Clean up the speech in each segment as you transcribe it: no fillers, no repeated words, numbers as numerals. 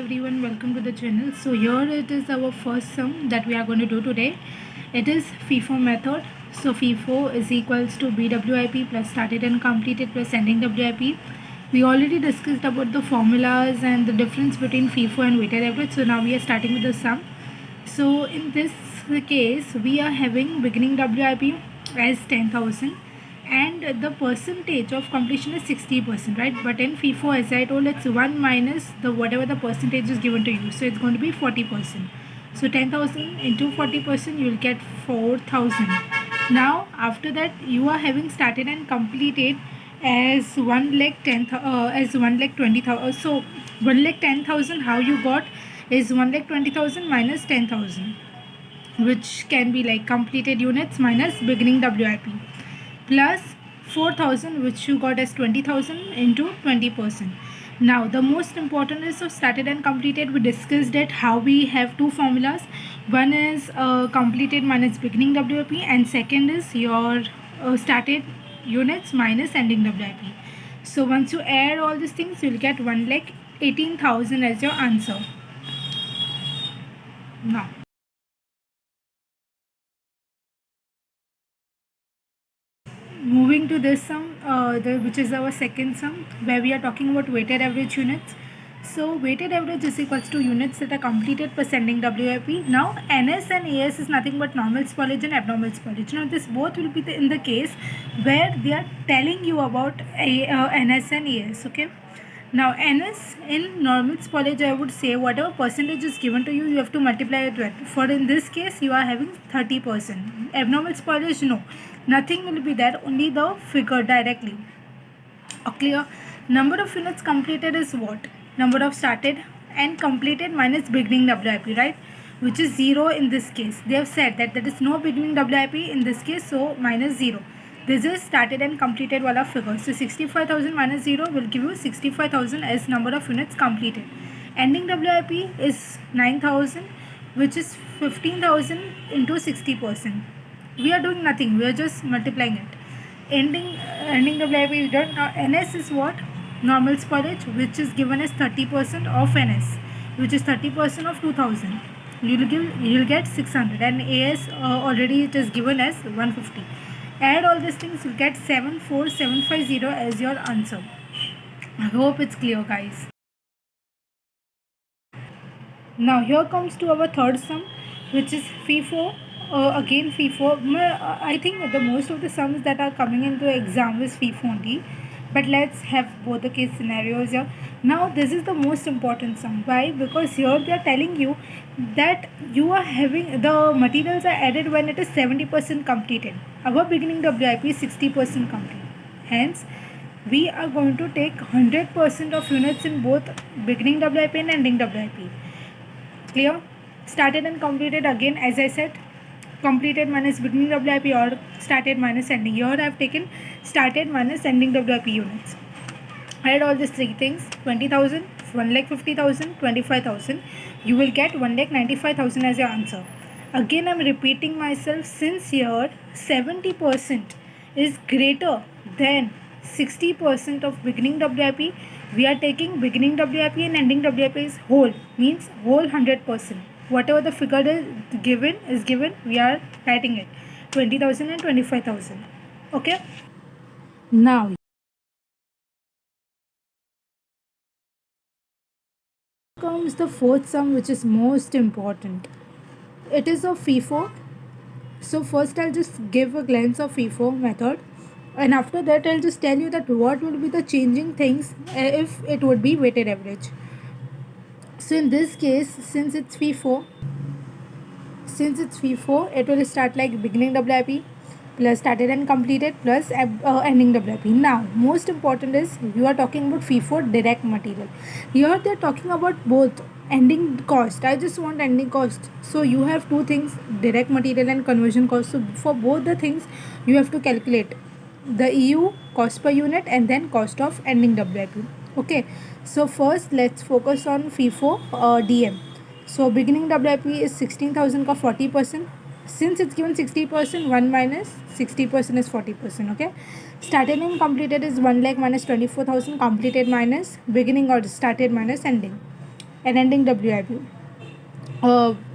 everyone, welcome to the channel. So here it is our first sum that we are going to do today. It is FIFO method. So FIFO is equals to BWIP plus started and completed plus ending WIP. We already discussed about the formulas and the difference between FIFO and weighted average. So now we are starting with the sum. So in this case we are having beginning WIP as 10,000 and the percentage of completion is 60%, right? But in FIFO, as I told, it's 1 minus the whatever the percentage is given to you, so it's going to be 40%. So 10,000 into 40%, you will get 4,000. Now after that you are having started and completed as 1 lakh 10 as 1 lakh 20,000. So 1 lakh 10,000, how you got is 1 lakh 20,000 minus 10,000, which can be like completed units minus beginning WIP, plus 4,000, which you got as 20,000 into 20%. Now the most important is of started and completed. We discussed it how we have two formulas. One is completed minus beginning WIP, and second is your started units minus ending WIP. So once you add all these things, you'll get 1 lakh 18,000 as your answer. Now moving to this sum, which is our second sum, where we are talking about weighted average units. So weighted average is equals to units that are completed plus ending WIP. Now NS and AS is nothing but normal spoilage and abnormal spoilage. Now this both will be in the case where they are telling you about NS and AS. Okay. Now NS, in normal spoilage, I would say whatever percentage is given to you, you have to multiply it with. For in this case, you are having 30%. Abnormal spoilage, no, nothing will be there, only the figure directly. Clear? Number of units completed is what? Number of started and completed minus beginning WIP, right? Which is 0 in this case. They have said that there is no beginning WIP in this case, so minus 0. This is started and completed wala figure. So 65,000 minus 0 will give you 65,000 as number of units completed. Ending WIP is 9,000, which is 15,000 into 60%. We are doing nothing. We are just multiplying it. Ending WIP is done. Now NS is what? Normal spoilage, which is given as 30% of NS, which is 30% of 2,000. You'll get 600, and AS already it is given as 150. Add all these things, you'll get 74750 as your answer. I hope it's clear, guys. Now here comes to our third sum, which is FIFO. Again FIFO. I think the most of the sums that are coming into exam is FIFO only. But let's have both the case scenarios here. Now this is the most important sum. Why? Because here they are telling you that you are having the materials are added when it is 70% completed. Our beginning WIP is 60% complete. Hence, we are going to take 100% of units in both beginning WIP and ending WIP. Clear? Started and completed, again as I said, completed minus beginning WIP or started minus ending. Here I have taken started minus ending WIP units. Add all these three things: 20,000, 1,50,000, 25,000. You will get 1,95,000 as your answer. Again I am repeating myself, since here 70% is greater than 60% of beginning WIP, we are taking beginning WIP and ending WIP is whole, means whole 100%. Whatever the figure is given, we are writing it, 20,000 and 25,000. Okay. Now comes the fourth sum, which is most important. It is of FIFO. So first I'll just give a glance of FIFO method, and after that I'll just tell you that what would be the changing things if it would be weighted average. So in this case, since it's FIFO, it will start like beginning WIP plus started and completed plus ending WIP. Now most important is you are talking about FIFO direct material. Here they are talking about both ending cost. I just want ending cost. So you have two things, direct material and conversion cost. So for both the things you have to calculate the EU cost per unit and then cost of ending WIP. Okay, so first let's focus on FIFO DM. So beginning WIP is 16,000 ka 40%. Since it's given 60%, 1 minus 60% is 40%. Okay, started and completed is 1 lakh minus 24,000, completed minus beginning or started minus ending. and ending WIP.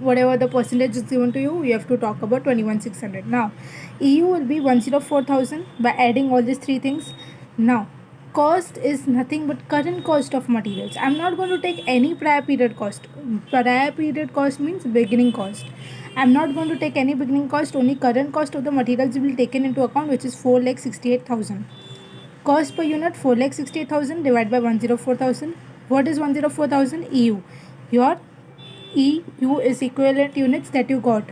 Whatever the percentage is given to you, you have to talk about 21,600. Now, EU will be 104,000 by adding all these three things. Now, cost is nothing but current cost of materials. I'm not going to take any prior period cost. Prior period cost means beginning cost. I'm not going to take any beginning cost, only current cost of the materials will be taken into account, which is 4,68,000. Cost per unit 4,68,000 divided by 104,000. What is 104,000? EU. Your EU is equivalent units that you got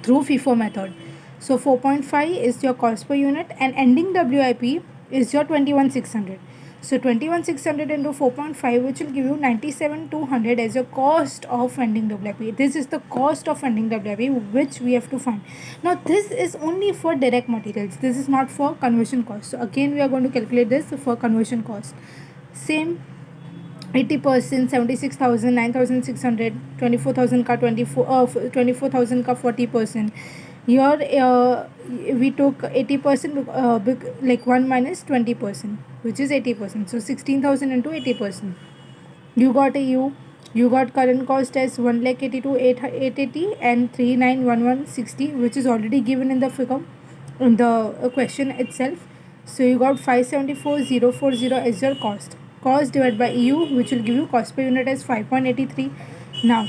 through FIFO method. So 4.5 is your cost per unit and ending WIP is your 21,600. So 21,600 into 4.5, which will give you 97,200 as your cost of ending WIP. This is the cost of ending WIP which we have to find. Now this is only for direct materials. This is not for conversion cost. So again we are going to calculate this for conversion cost. Same 80%, 76,000, 9,600, 24,000 ka 24,000 ka 40%. Here we took 80%, like 1 minus 20%, which is 80%. So 16,000 into 80%. You got you got current cost as 1,82,880 and 3,911,60, which is already given in the figure in the question itself. So you got 574,040 as your cost. Cost divided by EU, which will give you cost per unit as 5.83. Now,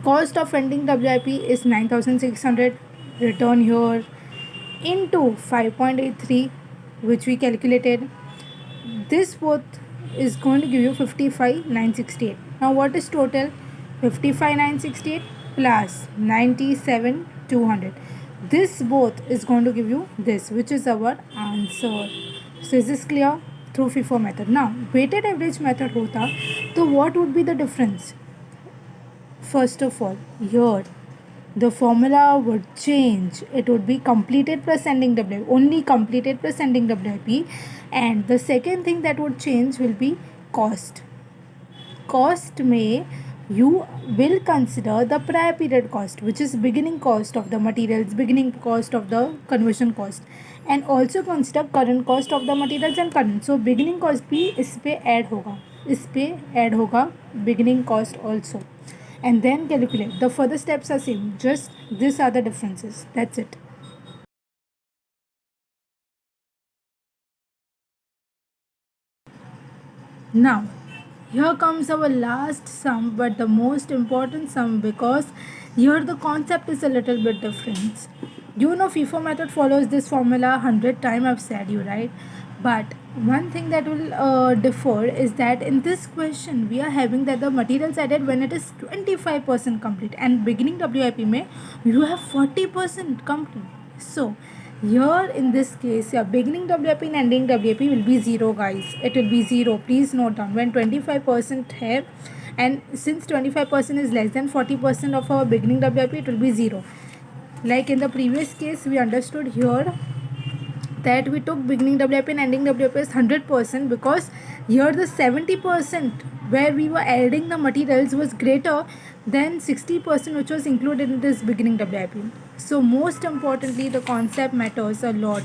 cost of ending WIP is 9,600. Return here into 5.83, which we calculated. This both is going to give you 55,968. Now, what is total? 55,968 plus 97,200. This both is going to give you this, which is our answer. So, is this clear? Through FIFO method. Now, weighted average method hota, so what would be the difference? First of all, here the formula would change. It would be completed plus ending WIP, only completed plus ending WIP. And the second thing that would change will be cost. Cost may you will consider the prior period cost, which is beginning cost of the materials, beginning cost of the conversion cost, and also consider current cost of the materials and current. So beginning cost भी इस पे add होगा beginning cost also, and then calculate. The further steps are same, just these are the differences. That's it. Now, here comes our last sum, but the most important sum, because here the concept is a little bit different. You know, FIFO method follows this formula 100 times, I've said you, right? But one thing that will differ is that in this question we are having that the materials added when it is 25% complete, and beginning WIP may you have 40% complete. So here in this case, yeah, beginning WIP and ending WIP will be 0, guys. It will be 0. Please note down, when 25% have, and since 25% is less than 40% of our beginning WIP, it will be 0. Like in the previous case, we understood here that we took beginning WIP and ending WIP as 100%, because here the 70% where we were adding the materials was greater than 60% which was included in this beginning WIP. So most importantly, the concept matters a lot.